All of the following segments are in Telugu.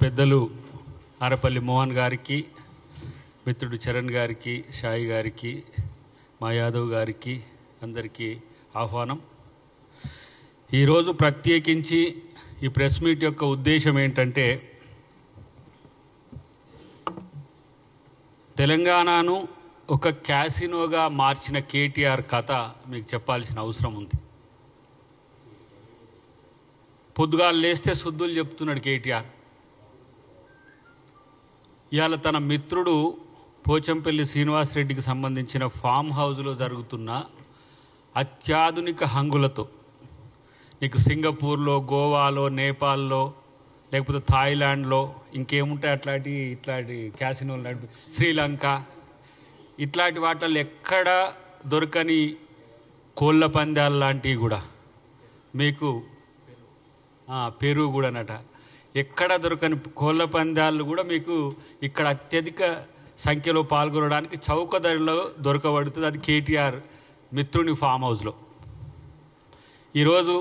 పెద్దలు ఆరపల్లి మోహన్ గారికి, మిత్రుడు చరణ్ గారికి, షాయి గారికి, మా యాదవ్ గారికి అందరికీ ఆహ్వానం. ఈరోజు ప్రత్యేకించి ఈ ప్రెస్ మీట్ యొక్క ఉద్దేశం ఏంటంటే, తెలంగాణను ఒక క్యాసినోగా మార్చిన కేటీఆర్ కథ మీకు చెప్పాల్సిన అవసరం ఉంది. పొద్దుగాలు లేస్తే శుద్ధులు చెప్తున్నాడు కేటీఆర్. ఇవాళ తన మిత్రుడు పోచంపల్లి శ్రీనివాసరెడ్డికి సంబంధించిన ఫామ్ హౌస్లో జరుగుతున్న అత్యాధునిక హంగులతో, నీకు సింగపూర్లో, గోవాలో, నేపాల్లో, లేకపోతే థాయిలాండ్లో ఇంకేముంటాయి ఇట్లాంటి క్యాసినోలు నడిపి, శ్రీలంక, ఇట్లాంటి వాటిల్లో ఎక్కడ దొరకని కోళ్ళ పందాలు లాంటివి కూడా మీకు, పెరుగు కూడా నట, ఎక్కడ దొరకని కోళ్ళ పందాలు కూడా మీకు ఇక్కడ అత్యధిక సంఖ్యలో పాల్గొనడానికి చౌక ధరలో దొరకబడుతుంది. అది కేటీఆర్ మిత్రుని ఫామ్ హౌస్లో. ఈరోజు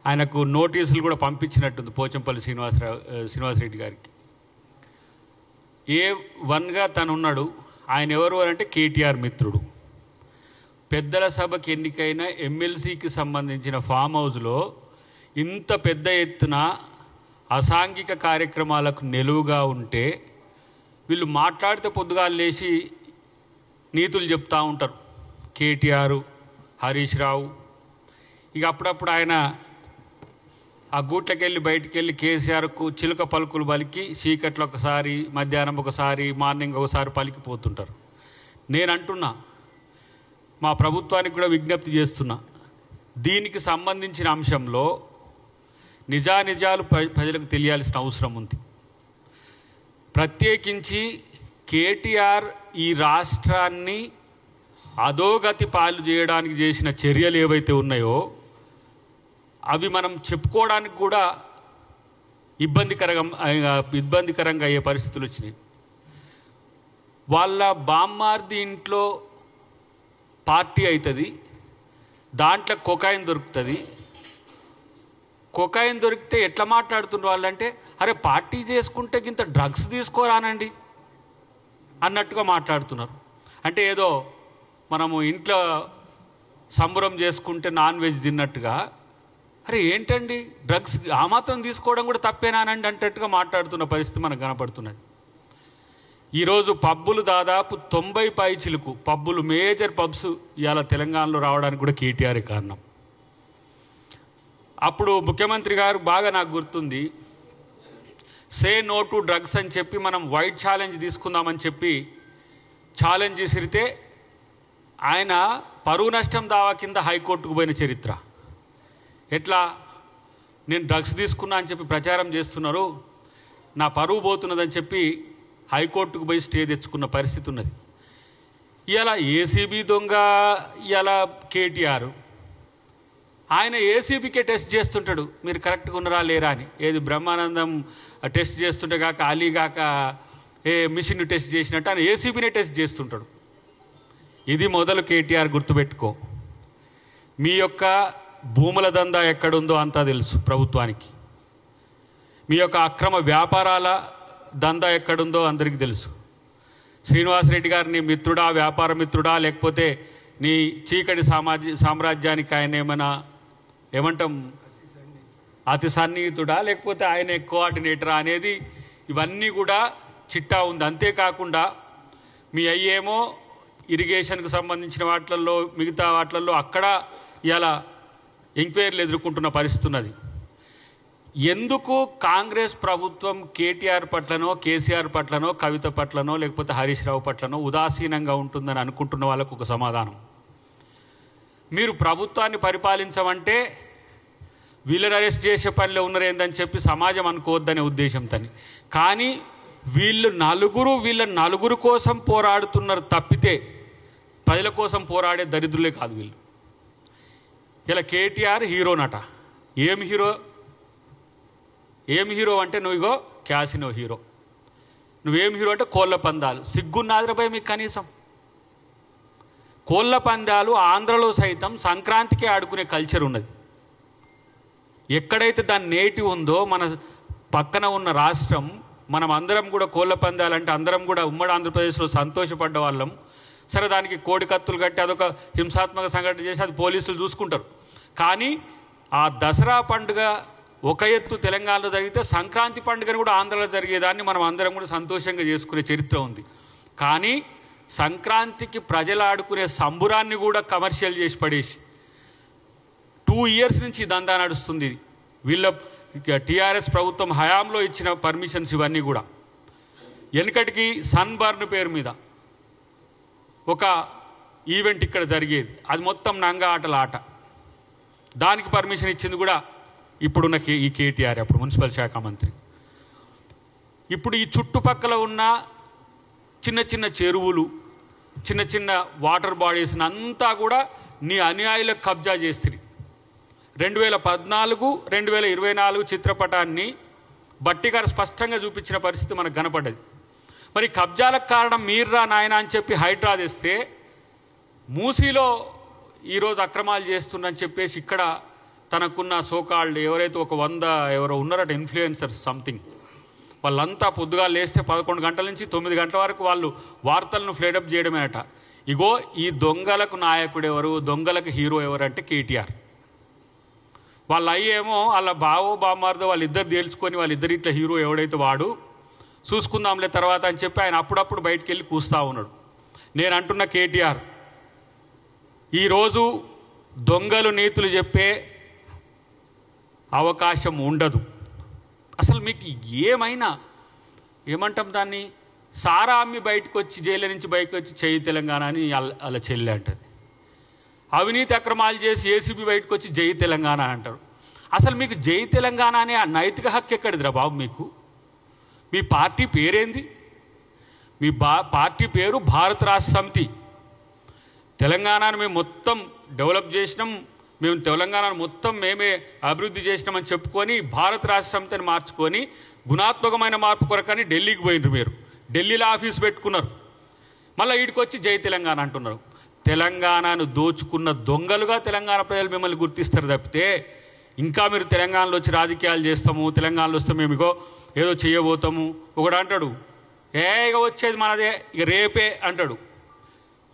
ఆయనకు నోటీసులు కూడా పంపించినట్టుంది పోచంపల్లి శ్రీనివాసరెడ్డి గారికి. A1గా తను ఉన్నాడు. ఆయన ఎవరు అంటే కేటీఆర్ మిత్రుడు. పెద్దల సభకి ఎన్నికైన ఎమ్మెల్సీకి సంబంధించిన ఫామ్ హౌస్లో ఇంత పెద్ద ఎత్తున అసాంఘిక కార్యక్రమాలకు నిలువుగా ఉంటే వీళ్ళు మాట్లాడితే పొద్దుగాలు లేచి నీతులు చెప్తూ ఉంటారు. కేటీఆర్, హరీష్ రావు, ఇక అప్పుడప్పుడు ఆయన ఆ గూట్లకెళ్ళి బయటికి వెళ్ళి కేసీఆర్కు చిలుక పలుకులు పలికి చీకట్లో ఒకసారి, మధ్యాహ్నం ఒకసారి, మార్నింగ్ ఒకసారి పలికిపోతుంటారు. నేను అంటున్నా, మా ప్రభుత్వానికి కూడా విజ్ఞప్తి చేస్తున్నా, దీనికి సంబంధించిన అంశంలో నిజానిజాలు ప్రజలకు తెలియాల్సిన అవసరం ఉంది. ప్రత్యేకించి కేటీఆర్ ఈ రాష్ట్రాన్ని అధోగతి పాలు చేయడానికి చేసిన చర్యలు ఏవైతే ఉన్నాయో అవి మనం చెప్పుకోవడానికి కూడా ఇబ్బందికరంగా అయ్యే పరిస్థితులు వచ్చినాయి. వాళ్ళ బామ్మార్ది ఇంట్లో పార్టీ అవుతుంది, దాంట్లో కొకాయిన్ దొరుకుతుంది. కొకాయిన్ దొరికితే ఎట్లా మాట్లాడుతున్న వాళ్ళంటే, అరే పార్టీ చేసుకుంటే ఇంత డ్రగ్స్ తీసుకోరానండి అన్నట్టుగా మాట్లాడుతున్నారు. అంటే ఏదో మనము ఇంట్లో సంబరం చేసుకుంటే నాన్ వెజ్ తిన్నట్టుగా, అరే ఏంటండి డ్రగ్స్ ఆ మాత్రం తీసుకోవడం కూడా తప్పేనానండి అంటట్టుగా మాట్లాడుతున్న పరిస్థితి మనకు కనపడుతున్నది. ఈరోజు పబ్బులు దాదాపు 90 పైచిలకు పబ్బులు, మేజర్ పబ్స్ ఇవాళ తెలంగాణలో రావడానికి కూడా కేటీఆర్ కారణం. అప్పుడు ముఖ్యమంత్రి గారు బాగా నాకు గుర్తుంది, సే నో టు డ్రగ్స్ అని చెప్పి మనం వైట్ ఛాలెంజ్ తీసుకుందామని చెప్పి ఛాలెంజ్ చేసిరితే ఆయన పరువు నష్టం దావా కింద హైకోర్టుకు పోయిన చరిత్ర. ఎట్లా, నేను డ్రగ్స్ తీసుకున్నా అని చెప్పి ప్రచారం చేస్తున్నారు, నా పరువు పోతున్నదని చెప్పి హైకోర్టుకు పోయి స్టే తెచ్చుకున్న పరిస్థితి ఉన్నది. ఇలా ఏసీబీ దొంగ, ఇలా కేటీఆర్, ఆయన ఏసీబీకే టెస్ట్ చేస్తుంటాడు మీరు కరెక్ట్గా ఉన్నారా లేరా అని. ఏది బ్రహ్మానందం టెస్ట్ చేస్తుంటే కాక, అలీ కాక మిషన్ టెస్ట్ చేసినట్టు ఆయన ఏసీబీనే టెస్ట్ చేస్తుంటాడు. ఇది మొదలు కేటీఆర్ గుర్తుపెట్టుకో. మీ యొక్క భూముల దందా ఎక్కడుందో అంతా తెలుసు ప్రభుత్వానికి. మీ యొక్క అక్రమ వ్యాపారాల దందా ఎక్కడుందో అందరికీ తెలుసు. శ్రీనివాసరెడ్డి గారు నీ మిత్రుడా, వ్యాపార మిత్రుడా, లేకపోతే నీ చీకటి సామ్రాజ్యానికి ఆయన ఏమంటాం అతి సన్నిహితుడా, లేకపోతే ఆయన కోఆర్డినేటరా అనేది ఇవన్నీ కూడా చిట్టా ఉంది. అంతేకాకుండా మీ అయ్యేమో ఇరిగేషన్కి సంబంధించిన వాటిల్లో, మిగతా వాటిల్లో అక్కడ ఇలా ఎంక్వైరీలు ఎదుర్కొంటున్న పరిస్థితి ఉన్నది. ఎందుకు కాంగ్రెస్ ప్రభుత్వం కేటీఆర్ పట్లనో, కేసీఆర్ పట్లనో, కవిత పట్లనో, లేకపోతే హరీష్ రావు పట్లనో ఉదాసీనంగా ఉంటుందని అనుకుంటున్న వాళ్ళకు ఒక సమాధానం. మీరు ప్రభుత్వాన్ని పరిపాలించమంటే వీళ్ళని అరెస్ట్ చేసే పనిలో ఉన్నారేందని చెప్పి సమాజం అనుకోవద్దనే ఉద్దేశంతో. కానీ వీళ్ళ నలుగురు కోసం పోరాడుతున్నారు తప్పితే ప్రజల కోసం పోరాడే దరిద్రులే కాదు వీళ్ళు. ఇలా కేటీఆర్ హీరోనట. ఏం హీరో అంటే నువ్వు ఇగో క్యాసినో హీరో. నువ్వేం హీరో అంటే కోళ్ళ పందాలు. సిగ్గున్నాదిరపై మీకు కనీసం. కోళ్ళ పందాలు ఆంధ్రలో సైతం సంక్రాంతికే ఆడుకునే కల్చర్ ఉన్నది. ఎక్కడైతే దాని నేటివ్ ఉందో, మన పక్కన ఉన్న రాష్ట్రం, మనం అందరం కూడా కోళ్ళ పందాలంటే అందరం కూడా ఉమ్మడి ఆంధ్రప్రదేశ్లో సంతోషపడ్డ వాళ్ళం. సరే, దానికి కోడి కత్తులు కట్టి అదొక హింసాత్మక సంఘటన చేసి అది పోలీసులు చూసుకుంటారు. కానీ ఆ దసరా పండుగ ఒక ఎత్తు తెలంగాణలో జరిగితే సంక్రాంతి పండుగను కూడా ఆంధ్రలో జరిగేదాన్ని మనం అందరం కూడా సంతోషంగా చేసుకునే చరిత్ర ఉంది. కానీ సంక్రాంతికి ప్రజలు ఆడుకునే సంబురాన్ని కూడా కమర్షియల్ చేసి పడేసి 2 years నుంచి దందా నడుస్తుంది. వీళ్ళ టీఆర్ఎస్ ప్రభుత్వం హయాంలో ఇచ్చిన పర్మిషన్స్ ఇవన్నీ కూడా. వెనుకటికి సన్బర్న్ పేరు మీద ఒక ఈవెంట్ ఇక్కడ జరిగేది, అది మొత్తం నంగా ఆటల ఆట. దానికి పర్మిషన్ ఇచ్చింది కూడా ఇప్పుడున్న ఈ కేటీఆర్, అప్పుడు మున్సిపల్ శాఖ మంత్రి. ఇప్పుడు ఈ చుట్టుపక్కల ఉన్న చిన్న చిన్న చెరువులు, చిన్న చిన్న వాటర్ బాడీస్ని అంతా కూడా నీ అనుయాయులకు కబ్జా చేస్తుంది. 2014, 2024 చిత్రపటాన్ని బట్టి గారు స్పష్టంగా చూపించిన పరిస్థితి మనకు కనపడ్డది. మరి కబ్జాలకు కారణం మీర్రా నాయన అని చెప్పి హైడ్రా తెస్తే, మూసీలో ఈరోజు అక్రమాలు చేస్తుందని చెప్పేసి ఇక్కడ తనకున్న సోకాల్డ్ ఎవరైతే ఒక 100 ఎవరో ఉన్నారట ఇన్ఫ్లుయెన్సర్స్ సంథింగ్, వాళ్ళంతా పొద్దుగా లేస్తే 11 గంటల నుంచి 9 గంటల వరకు వాళ్ళు వార్తలను ఫ్లేడప్ చేయడమేనట. ఇగో ఈ దొంగలకు నాయకుడు ఎవరు, దొంగలకు హీరో ఎవరు అంటే కేటీఆర్. వాళ్ళ అయ్యేమో వాళ్ళ బావో బామ్మార్దో వాళ్ళిద్దరు తేల్చుకొని వాళ్ళిద్దరు ఇట్లా హీరో ఎవడైతే వాడు చూసుకుందాంలే తర్వాత అని చెప్పి ఆయన అప్పుడప్పుడు బయటికి వెళ్ళి కూస్తూ ఉన్నాడు. నేను అంటున్న కేటీఆర్, ఈరోజు దొంగలు నీతులు చెప్పే అవకాశం ఉండదు. అసలు మీకు ఏమైనా ఏమంటాం దాన్ని, సారా అమ్మి బయటకు వచ్చి జైలు నుంచి బయటకు వచ్చి చేయి తెలంగాణ అని అలా చెల్లి అంటది. అవినీతి అక్రమాలు చేసి ఏసీబీ బయటకు వచ్చి జై తెలంగాణ అంటారు. అసలు మీకు జై తెలంగాణ అనే ఆ నైతిక హక్కు ఎక్కడిదిరా బాబు మీకు? మీ పార్టీ పేరేంది? మీ పార్టీ పేరు భారత రాష్ట్ర సమితి. తెలంగాణను మేము మొత్తం డెవలప్ చేసినాం, మేము తెలంగాణను మొత్తం మేమే అభివృద్ధి చేసినామని చెప్పుకొని భారత రాష్ట్ర సమితిని మార్చుకొని గుణాత్మకమైన మార్పు కొరకని ఢిల్లీకి పోయినారు. మీరు ఢిల్లీలో ఆఫీస్ పెట్టుకున్నారు, మళ్ళీ వీడికి వచ్చి జై తెలంగాణ అంటున్నారు. తెలంగాణను దోచుకున్న దొంగలుగా తెలంగాణ ప్రజలు మిమ్మల్ని గుర్తిస్తారు తప్పితే, ఇంకా మీరు తెలంగాణలో వచ్చి రాజకీయాలు చేస్తాము, తెలంగాణలో వస్తే మేము ఇగో ఏదో చేయబోతాము ఒకడు అంటాడు, ఇక వచ్చేది మనదే ఇక రేపే అంటాడు.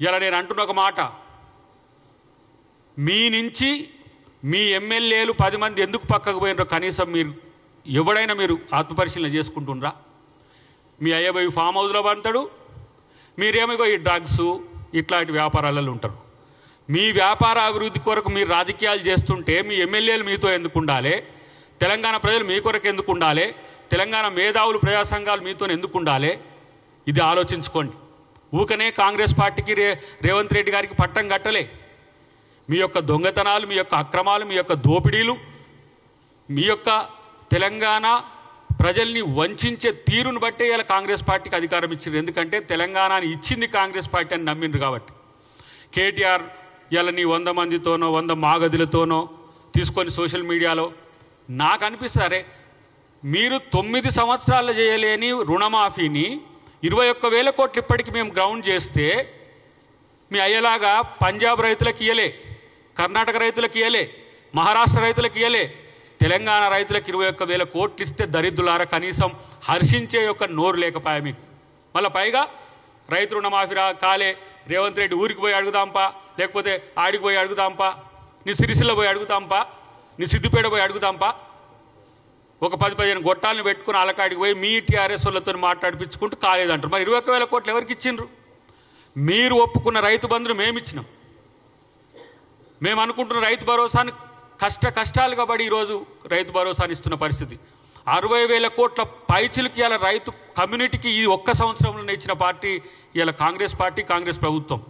ఇలా నేను అంటున్న ఒక మాట, మీ నుంచి మీ ఎమ్మెల్యేలు 10 మంది ఎందుకు పక్కకు పోయినరో కనీసం మీరు ఎవడైనా మీరు ఆత్మపరిశీలన చేసుకుంటుండ్రా? మీ అయ్యబోయి ఫామ్ హౌస్లో పడతాడు, మీరేమో ఈ డ్రగ్స్ ఇట్లాంటి వ్యాపారాలలో ఉంటారు. మీ వ్యాపార అభివృద్ధి కొరకు మీరు రాజకీయాలు చేస్తుంటే మీ ఎమ్మెల్యేలు మీతో ఎందుకు ఉండాలి? తెలంగాణ ప్రజలు మీ కొరకు ఎందుకు ఉండాలి? తెలంగాణ మేధావులు ప్రజా సంఘాలు మీతో ఎందుకు ఉండాలి? ఇది ఆలోచించుకోండి. ఊకనే కాంగ్రెస్ పార్టీకి రేవంత్ రెడ్డి గారికి పట్టం కట్టలే. మీ యొక్క దొంగతనాలు, మీ యొక్క అక్రమాలు, మీ యొక్క దోపిడీలు, మీ యొక్క తెలంగాణ ప్రజల్ని వంచే తీరును బట్టే ఇలా కాంగ్రెస్ పార్టీకి అధికారం ఇచ్చింది. ఎందుకంటే తెలంగాణని ఇచ్చింది కాంగ్రెస్ పార్టీ అని నమ్మిండ్రు కాబట్టి. కేటీఆర్ ఇలా నీ 100 మందితోనో 100 మాగదులతోనో తీసుకొని సోషల్ మీడియాలో నాకు అనిపిస్తారే, మీరు 9 సంవత్సరాలు చేయలేని రుణమాఫీని 21,000 కోట్లు ఇప్పటికి మేము గ్రౌండ్ చేస్తే మీ అయ్యేలాగా పంజాబ్ రైతులకు ఇయ్యలే, కర్ణాటక రైతులకు ఇయ్యలే, మహారాష్ట్ర రైతులకు ఇయ్యలే, తెలంగాణ రైతులకు 21,000 కోట్లు ఇస్తే దరిద్రులారా కనీసం హర్షించే యొక్క నోరు లేకపోయా మీకు. మళ్ళీ పైగా రైతు రుణమాఫీ కాలే, రేవంత్ రెడ్డి ఊరికి పోయి అడుగుదాంపా, లేకపోతే ఆడికి పోయి అడుగుదాంపా, నీ సిరిసిల్ల పోయి అడుగుతాంపా, నీ సిద్దిపేట పోయి అడుగుతాంపా, ఒక 10-15 గొట్టాలను పెట్టుకుని అలకాడికి పోయి మీ టీఆర్ఎస్ వాళ్ళతో మాట్లాడిపించుకుంటూ కాలేదంటారు. మరి 21,000 కోట్లు ఎవరికి ఇచ్చిండ్రు? మీరు ఒప్పుకున్న రైతు బంధును మేమిచ్చినాం. మేము అనుకుంటున్న రైతు భరోసాని కష్టాలుగా పడి ఈరోజు రైతు భరోసాని ఇస్తున్న పరిస్థితి. 60,000 కోట్ల పైచిలకి ఇలా రైతు కమ్యూనిటీకి ఈ ఒక్క సంవత్సరంలో ఇచ్చిన పార్టీ ఇలా కాంగ్రెస్ పార్టీ, కాంగ్రెస్ ప్రభుత్వం.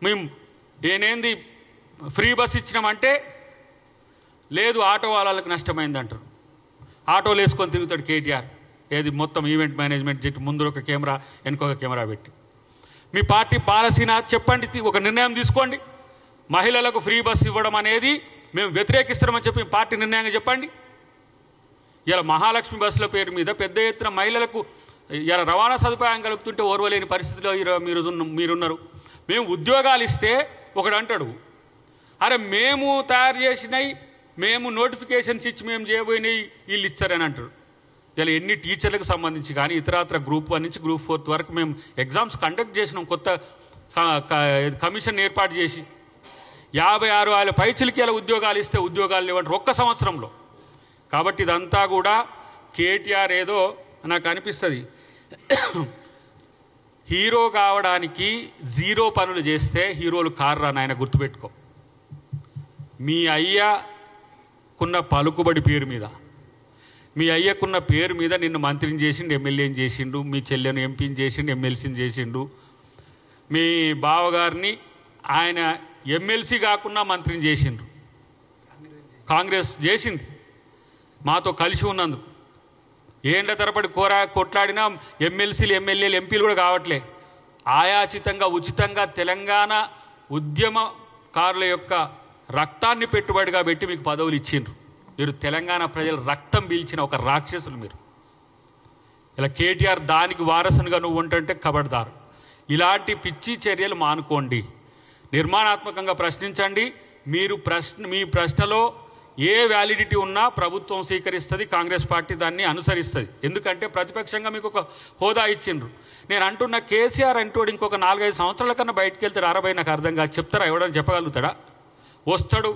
మేము ఏనేంది ఫ్రీ బస్ ఇచ్చినామంటే లేదు ఆటో వాళ్ళకి నష్టమైందంటారు. ఆటోలు వేసుకొని తిరుగుతాడు కేటీఆర్. ఏది మొత్తం ఈవెంట్ మేనేజ్మెంట్ చెట్టు ముందు ఒక కెమెరా వెనుకొక కెమెరా పెట్టి. మీ పార్టీ పాలసీనా చెప్పండి, ఒక నిర్ణయం తీసుకోండి. మహిళలకు ఫ్రీ బస్ ఇవ్వడం అనేది మేము వ్యతిరేకిస్తున్నామని చెప్పి పార్టీ నిర్ణయంగా చెప్పండి. ఇలా మహాలక్ష్మి బస్సుల పేరు మీద పెద్ద ఎత్తున మహిళలకు ఇలా రవాణా సదుపాయం కలుపుతుంటే ఓర్వలేని పరిస్థితిలో మీరున్నారు. మేము ఉద్యోగాలు ఇస్తే ఒకడు అంటాడు, అరే మేము తయారు చేసినవి, మేము నోటిఫికేషన్స్ ఇచ్చి మేము చేయబోయినవి వీళ్ళు ఇస్తారని అంటారు. ఇలా ఎన్ని టీచర్లకు సంబంధించి కానీ ఇతరత్ర గ్రూప్ 1 నుంచి గ్రూప్ 4 వరకు మేము ఎగ్జామ్స్ కండక్ట్ చేసినాం. కొత్త కమిషన్ ఏర్పాటు చేసి 56,000 పైచులకి ఇలా ఉద్యోగాలు ఇస్తే ఉద్యోగాలు లేవంటారు ఒక్క సంవత్సరంలో. కాబట్టి ఇదంతా కూడా కేటీఆర్ ఏదో నాకు అనిపిస్తుంది హీరో కావడానికి జీరో పనులు చేస్తే హీరోలు కారురా నాయన, గుర్తుపెట్టుకో. మీ అయ్యకున్న పలుకుబడి పేరు మీద, మీ అయ్యకున్న పేరు మీద నిన్ను మంత్రిని చేసిండు, ఎమ్మెల్యేని చేసిండు, మీ చెల్లెను ఎంపీని చేసిండు, ఎమ్మెల్సీని చేసిండు, మీ బావగారిని ఆయన ఎమ్మెల్సీ కాకుండా మంత్రిని చేసిండ్రు. కాంగ్రెస్ చేసింది మాతో కలిసి ఉన్నందుకు. ఏండ్ల తరబడి కొట్లాడినా ఎమ్మెల్సీలు ఎమ్మెల్యేలు ఎంపీలు కూడా కావట్లే. ఆయాచితంగా ఉచితంగా తెలంగాణ ఉద్యమకారుల యొక్క రక్తాన్ని పెట్టుబడిగా పెట్టి మీకు పదవులు ఇచ్చిండ్రు. మీరు తెలంగాణ ప్రజల రక్తం పీల్చిన ఒక రాక్షసులు మీరు. ఇలా కేటీఆర్ దానికి వారసునిగా నువ్వు ఉంటుంటే కబడ్దారు. ఇలాంటి పిచ్చి చర్యలు మానుకోండి, నిర్మాణాత్మకంగా ప్రశ్నించండి. మీ ప్రశ్నలో ఏ వ్యాలిడిటీ ఉన్నా ప్రభుత్వం స్వీకరిస్తుంది, కాంగ్రెస్ పార్టీ దాన్ని అనుసరిస్తుంది. ఎందుకంటే ప్రతిపక్షంగా మీకు ఒక హోదా ఇచ్చిండ్రు. నేను అంటున్న కేసీఆర్ అంటోడు ఇంకొక 4-5 సంవత్సరాల కన్నా బయటకు వెళ్తాడు. 60 నాకు అర్థం కాదు. చెప్తారా? ఎవడని చెప్పగలుగుతాడా? వస్తాడు,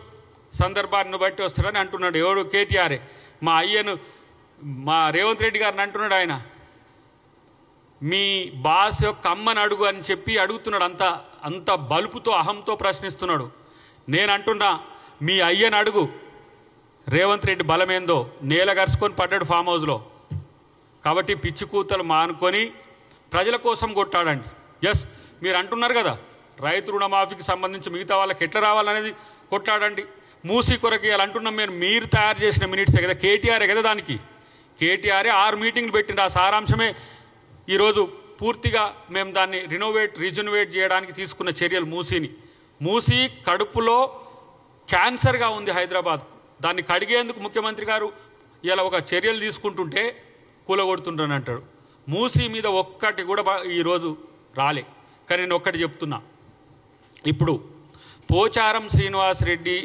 సందర్భాన్ని బట్టి వస్తాడని అంటున్నాడు. ఎవడు? కేటీఆరే. మా అయ్యను, మా రేవంత్ రెడ్డి గారిని అంటున్నాడు. ఆయన మీ బాస్ యొక్క అమ్మని అడుగు అని చెప్పి అడుగుతున్నాడు. అంత బలుపుతో అహంతో ప్రశ్నిస్తున్నాడు. నేను అంటున్నా, మీ అయ్యని అడుగు. రేవంత్ రెడ్డి బలమేందో నేల గరుచుకొని పడ్డాడు ఫామ్ హౌస్లో. కాబట్టి పిచ్చి కూతలు మానుకొని ప్రజల కోసం కొట్టాడండి. ఎస్, మీరు అంటున్నారు కదా రైతు రుణమాఫీకి సంబంధించి మిగతా వాళ్ళకి ఎట్లా రావాలనేది కొట్లాడండి. మూసీ కొరకి అలా అంటున్నాం. మీరు తయారు చేసిన మినిట్సే కదా, కేటీఆరే కదా దానికి. కేటీఆరే 6 మీటింగ్లు పెట్టిండు. ఆ సారాంశమే ఈరోజు పూర్తిగా మేము దాన్ని రిజనోవేట్ చేయడానికి తీసుకున్న చర్యలు. మూసీ కడుపులో క్యాన్సర్గా ఉంది హైదరాబాద్. దాన్ని కడిగేందుకు ముఖ్యమంత్రి గారు ఇలా ఒక చర్యలు తీసుకుంటుంటే కూలగొడుతుంటాను అంటాడు. మూసీ మీద ఒక్కటి కూడా ఈరోజు రాలే. కానీ నేను ఒక్కటి చెప్తున్నా, ఇప్పుడు పోచారం శ్రీనివాసరెడ్డి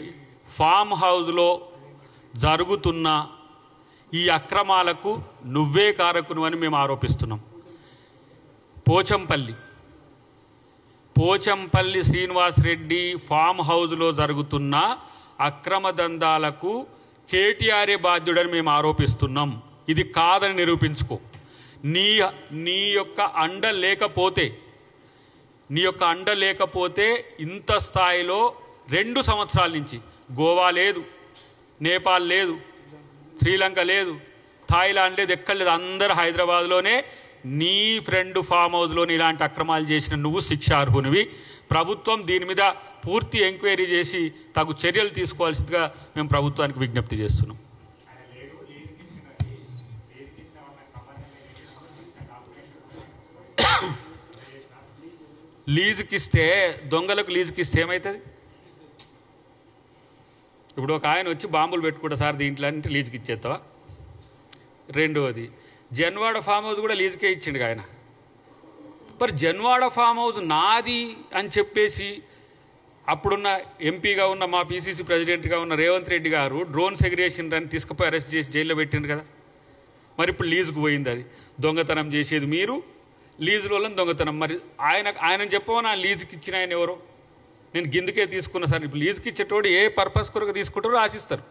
ఫామ్ హౌస్లో జరుగుతున్న ఈ అక్రమాలకు నువ్వే కారకును అని మేము ఆరోపిస్తున్నాం. పోచంపల్లి శ్రీనివాసరెడ్డి ఫామ్ హౌస్లో జరుగుతున్న అక్రమ దందాలకు కేటీఆర్ఏ బాధ్యుడని మేము ఆరోపిస్తున్నాం. ఇది కాదని నిరూపించుకో. నీ యొక్క అండ లేకపోతే ఇంత స్థాయిలో 2 సంవత్సరాల నుంచి గోవా లేదు, నేపాల్ లేదు, శ్రీలంక లేదు, థాయిలాండ్ లేదు, ఎక్కడ లేదు. అందరూ హైదరాబాద్లోనే. నీ ఫ్రెండ్ ఫామ్ హౌస్లోని ఇలాంటి అక్రమాలు చేసిన నువ్వు శిక్షార్హునివి. ప్రభుత్వం దీని మీద పూర్తి ఎంక్వైరీ చేసి తగు చర్యలు తీసుకోవాల్సిందిగా మేము ప్రభుత్వానికి విజ్ఞప్తి చేస్తున్నాం. లీజుకిస్తే, దొంగలకు లీజుకిస్తే ఏమవుతుంది? ఇప్పుడు ఒక ఆయన వచ్చి బాంబులు పెట్టుకుంటా సార్ దీంట్లో అంటే లీజుకి ఇచ్చేస్తావా? రెండవది, జన్వాడ ఫామ్ హౌస్ కూడా లీజుకే ఇచ్చిండు ఆయన. మరి జన్వాడ ఫామ్ హౌస్ నాది అని చెప్పేసి అప్పుడున్న ఎంపీగా ఉన్న మా పీసీసీ ప్రెసిడెంట్గా ఉన్న రేవంత్ రెడ్డి గారు డ్రోన్ సెగ్రిగేషన్ అని తీసుకుపోయి అరెస్ట్ చేసి జైల్లో పెట్టిండు కదా. మరి ఇప్పుడు లీజుకు పోయింది. అది దొంగతనం చేసేది మీరు, లీజుల వల్ల దొంగతనం. మరి ఆయన చెప్పమని ఆ లీజుకి ఇచ్చిన ఆయన ఎవరో? నేను గిందుకే తీసుకున్నా సార్. ఇప్పుడు లీజుకి ఇచ్చేటోడు ఏ పర్పస్ కొరకు తీసుకుంటారో ఆశిస్తారు.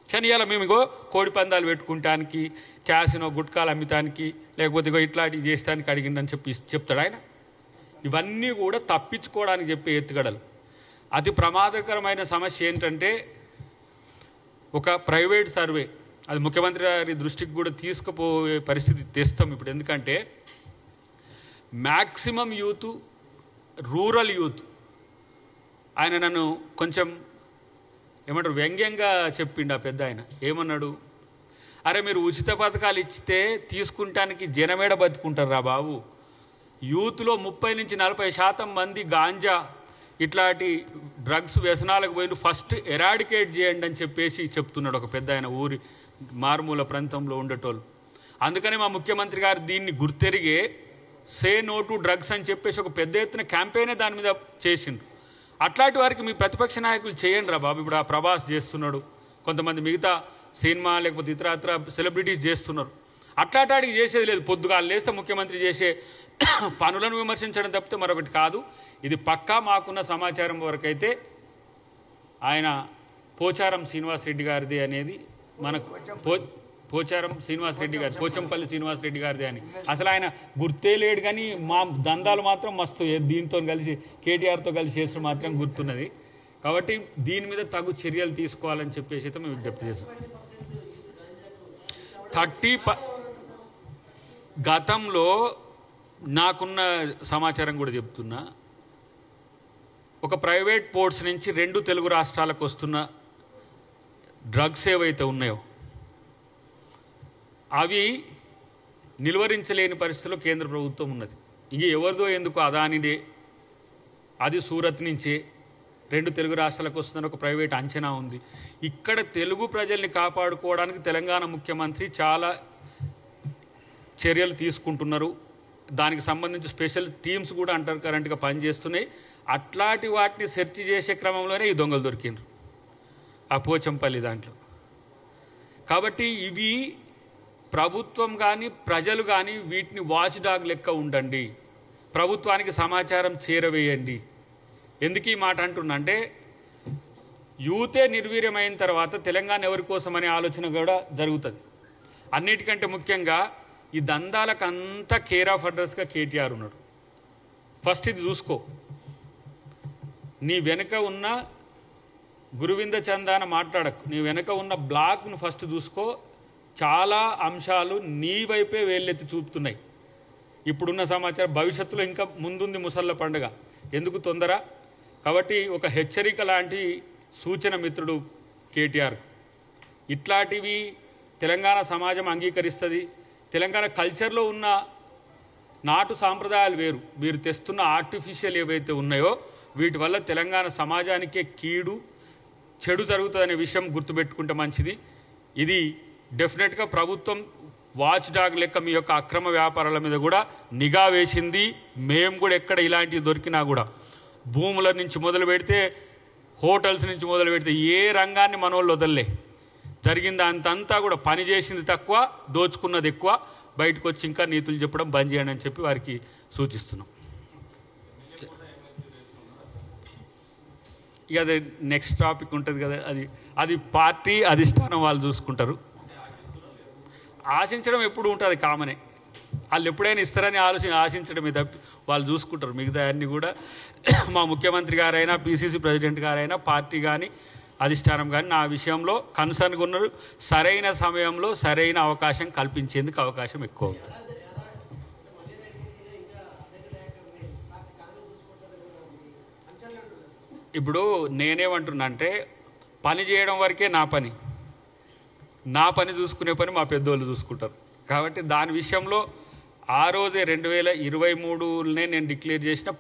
కానీ ఇలా మేము ఇగో కోడి పందాలు పెట్టుకుంటానికి, క్యాసినో గుట్కాలు అమ్మితానికి, లేకపోతే ఇగో ఇట్లాంటివి చేసడానికి అడిగిందని చెప్తాడు ఆయన. ఇవన్నీ కూడా తప్పించుకోవడానికి చెప్పే ఎత్తుగడలు. అతి ప్రమాదకరమైన సమస్య ఏంటంటే, ఒక ప్రైవేట్ సర్వే, అది ముఖ్యమంత్రి గారి దృష్టికి కూడా తీసుకుపోయే పరిస్థితి తెస్తాం ఇప్పుడు. ఎందుకంటే మ్యాక్సిమం యూత్, రూరల్ యూత్. ఆయన నన్ను కొంచెం ఏమంటారు వ్యంగ్యంగా చెప్పిండు ఆ పెద్ద ఆయన. ఏమన్నాడు? అరే మీరు ఉచిత పథకాలు ఇచ్చితే తీసుకుంటానికి జనమేడ బతుకుంటారు రా బాబు. యూత్లో 30 నుంచి 40% మంది గాంజా ఇట్లాంటి డ్రగ్స్ వ్యసనాలకు పోయి ఫస్ట్ ఎరాడికేట్ చేయండి అని చెప్పేసి చెప్తున్నాడు ఒక పెద్ద ఆయన, ఊరి మారుమూల ప్రాంతంలో ఉండేటోళ్ళు. అందుకని మా ముఖ్యమంత్రి గారు దీన్ని గుర్తెరిగే సే నో టు డ్రగ్స్ అని చెప్పేసి ఒక పెద్ద ఎత్తున క్యాంపెయినే దాని మీద చేసిండు. అట్లాంటి వారికి మీ ప్రతిపక్ష నాయకులు చేయండి రా బాబు. ఇప్పుడు ఆ ప్రభాస్ చేస్తున్నాడు, కొంతమంది మిగతా సినిమా లేకపోతే ఇతర సెలబ్రిటీస్ చేస్తున్నారు. అట్లాంటికి చేసేది లేదు. పొద్దుగాలు లేస్తే ముఖ్యమంత్రి చేసే పనులను విమర్శించడం తప్పితే మరొకటి కాదు. ఇది పక్కా మాకున్న సమాచారం వరకైతే ఆయన పోచారం శ్రీనివాసరెడ్డి గారిది అనేది మనకు పోచారం శ్రీనివాసరెడ్డి గారి పోచంపల్లి శ్రీనివాసరెడ్డి గారిది అని అసలు ఆయన గుర్తే లేడు. కానీ మా దందాలు మాత్రం మస్తు దీంతో కలిసి కేటీఆర్తో కలిసి చేసిన మాత్రం గుర్తున్నది. కాబట్టి దీని మీద తగు చర్యలు తీసుకోవాలని చెప్పేసి అయితే మేము విజ్ఞప్తి చేస్తాం. 30 గతంలో నాకున్న సమాచారం కూడా చెప్తున్నా, ఒక ప్రైవేట్ పోర్ట్స్ నుంచి 2 తెలుగు రాష్ట్రాలకు వస్తున్న డ్రగ్స్ ఏవైతే ఉన్నాయో అవి నిలువరించలేని పరిస్థితిలో కేంద్ర ప్రభుత్వం ఉన్నది. ఇక ఎవరిదో ఎందుకు అదానిదే, అది సూరత్ నుంచే 2 తెలుగు రాష్ట్రాలకు వస్తున్న ఒక ప్రైవేట్ అంచనా ఉంది. ఇక్కడ తెలుగు ప్రజల్ని కాపాడుకోవడానికి తెలంగాణ ముఖ్యమంత్రి చాలా చర్యలు తీసుకుంటున్నారు. దానికి సంబంధించి స్పెషల్ టీమ్స్ కూడా అంటర్ కరెంట్గా పనిచేస్తున్నాయి. అట్లాంటి వాటిని సెర్చ్ చేసే క్రమంలోనే ఈ దొంగలు దొరికిండ్రు ఆ పోచంపల్లి దాంట్లో. కాబట్టి ఇవి ప్రభుత్వం కానీ ప్రజలు కానీ వీటిని వాచ్ డాగ్ లెక్క ఉండండి, ప్రభుత్వానికి సమాచారం చేరవేయండి. ఎందుకు ఈ మాట అంటున్నా అంటే, యూతే నిర్వీర్యమైన తర్వాత తెలంగాణ ఎవరి కోసం అనే ఆలోచన కూడా జరుగుతుంది. అన్నిటికంటే ముఖ్యంగా ఈ దందాలకంతా కేర్ ఆఫ్ అడ్రస్గా కేటీఆర్ ఉన్నాడు. ఫస్ట్ ఇది చూసుకో, నీ వెనుక ఉన్న గురువింద చందాన మాట్లాడకు, నీ వెనుక ఉన్న బ్లాక్ను ఫస్ట్ చూసుకో. చాలా అంశాలు నీ వైపే వేళ్ళెత్తి చూపుతున్నాయి. ఇప్పుడున్న సమాచారం, భవిష్యత్తులో ఇంకా ముందుంది ముసళ్ళ పండుగ, ఎందుకు తొందర? కాబట్టి ఒక హెచ్చరిక లాంటి సూచన మిత్రుడు కేటీఆర్. ఇట్లాంటివి తెలంగాణ సమాజం అంగీకరిస్తుంది. తెలంగాణ కల్చర్లో ఉన్న నాటు సాంప్రదాయాలు వేరు. మీరు తెస్తున్న ఆర్టిఫిషియల్ ఏవైతే ఉన్నాయో వీటి వల్ల తెలంగాణ సమాజానికే కీడు చెడు జరుగుతుందనే విషయం గుర్తుపెట్టుకుంటే మంచిది. ఇది డెఫినెట్గా ప్రభుత్వం వాచ్ డాగ్ లెక్క మీ యొక్క అక్రమ వ్యాపారాల మీద కూడా నిఘా వేసింది. మేము కూడా ఎక్కడ ఇలాంటివి దొరికినా కూడా భూముల నుంచి మొదలు పెడితే హోటల్స్ నుంచి మొదలు పెడితే ఏ రంగాన్ని మనోళ్ళు వదలలే. జరిగింది అంతంతా కూడా పని చేసింది తక్కువ, దోచుకున్నది ఎక్కువ. బయటకు వచ్చి ఇంకా నీతులు చెప్పడం బంద్ చేయండి అని చెప్పి వారికి సూచిస్తున్నాం. ఇక అది నెక్స్ట్ టాపిక్ ఉంటుంది కదా, అది పార్టీ అధిష్టానం వాళ్ళు చూసుకుంటారు. ఆశించడం ఎప్పుడు ఉంటుంది కామనే. వాళ్ళు ఎప్పుడైనా ఇస్తారని ఆశించడమే తప్పి వాళ్ళు చూసుకుంటారు. మిగతా అన్నీ కూడా మా ముఖ్యమంత్రి గారైనా, పిసిసి ప్రెసిడెంట్ గారైనా, పార్టీ కానీ అధిష్టానం కానీ నా విషయంలో కన్సర్న్గా ఉన్నారు. సరైన సమయంలో సరైన అవకాశం కల్పించేందుకు అవకాశం ఎక్కువ అవుతుంది. ఇప్పుడు నేనేమంటున్నా అంటే, పని చేయడం వరకే నా పని చూసుకునే పని మా పెద్దోళ్ళు చూసుకుంటారు. కాబట్టి దాని విషయంలో ఆ రోజే 2023 నేను డిక్లేర్ చేసిన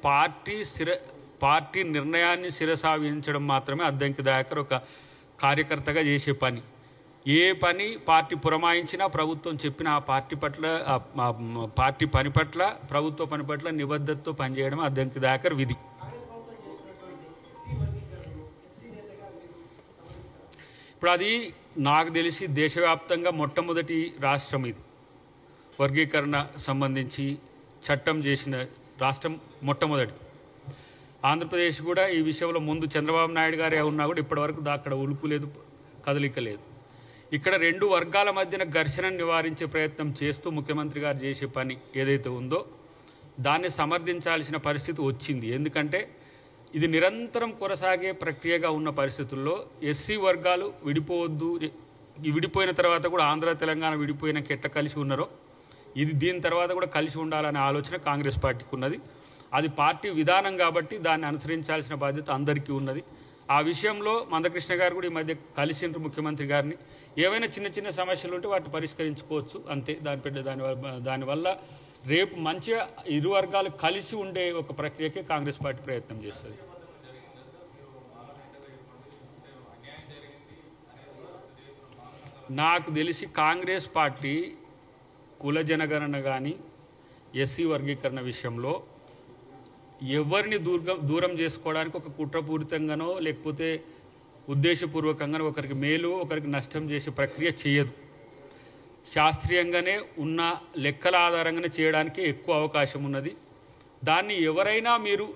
పార్టీ నిర్ణయాన్ని శిరసావించడం మాత్రమే అద్దంకి దయాకర్ ఒక కార్యకర్తగా చేసే పని. ఏ పని పార్టీ పురమాయించినా ప్రభుత్వం చెప్పిన ఆ పార్టీ పట్ల, పార్టీ పని పట్ల, ప్రభుత్వ పని పట్ల నిబద్ధతతో పనిచేయడం అద్దంకి దయాకర్ విధి. ఇప్పుడు అది నాకు తెలిసి దేశవ్యాప్తంగా మొట్టమొదటి రాష్ట్రం ఇది. వర్గీకరణ సంబంధించి చట్టం చేసిన రాష్ట్రం మొట్టమొదటి. ఆంధ్రప్రదేశ్ కూడా ఈ విషయంలో ముందు చంద్రబాబు నాయుడు గారే ఉన్నా కూడా ఇప్పటివరకు అక్కడ ఉలుపు లేదు, కదలిక లేదు. ఇక్కడ 2 వర్గాల మధ్యన ఘర్షణను నివారించే ప్రయత్నం చేస్తూ ముఖ్యమంత్రి గారు చేసే పని ఏదైతే ఉందో దాన్ని సమర్థించాల్సిన పరిస్థితి వచ్చింది. ఎందుకంటే ఇది నిరంతరం కొనసాగే ప్రక్రియగా ఉన్న పరిస్థితుల్లో ఎస్సీ వర్గాలు విడిపోవద్దు, విడిపోయిన తర్వాత కూడా ఆంధ్ర తెలంగాణ విడిపోయినాక ఎట్లా కలిసి ఉన్నారో దీని తర్వాత కూడా కలిసి ఉండాలనే ఆలోచన కాంగ్రెస్ పార్టీకి ఉన్నది. అది పార్టీ విధానం కాబట్టి దాన్ని అనుసరించాల్సిన బాధ్యత అందరికీ ఉన్నది. ఆ విషయంలో మందకృష్ణ గారు కూడా ఈ మధ్య కలిసిండ్రు ముఖ్యమంత్రి గారిని. ఏవైనా చిన్న చిన్న సమస్యలు ఉంటే వాటిని పరిష్కరించుకోవచ్చు అంతే. దానివల్ల రేపు మంచిగా ఇరు వర్గాలు కలిసి ఉండే ఒక ప్రక్రియకే కాంగ్రెస్ పార్టీ ప్రయత్నం చేస్తుంది. నాకు తెలిసి కాంగ్రెస్ పార్టీ కుల జనగణన కానీ ఎస్సీ వర్గీకరణ విషయంలో ఎవరిని దూరం చేసుకోవడానికి ఒక కుట్రపూరితంగానో లేకపోతే ఉద్దేశపూర్వకంగానో ఒకరికి మేలు ఒకరికి నష్టం చేసే ప్రక్రియ చేయదు. శాస్త్రీయంగానే ఉన్న లెక్కల ఆధారంగానే చేయడానికి ఎక్కువ అవకాశం ఉన్నది. దాన్ని ఎవరైనా మీరు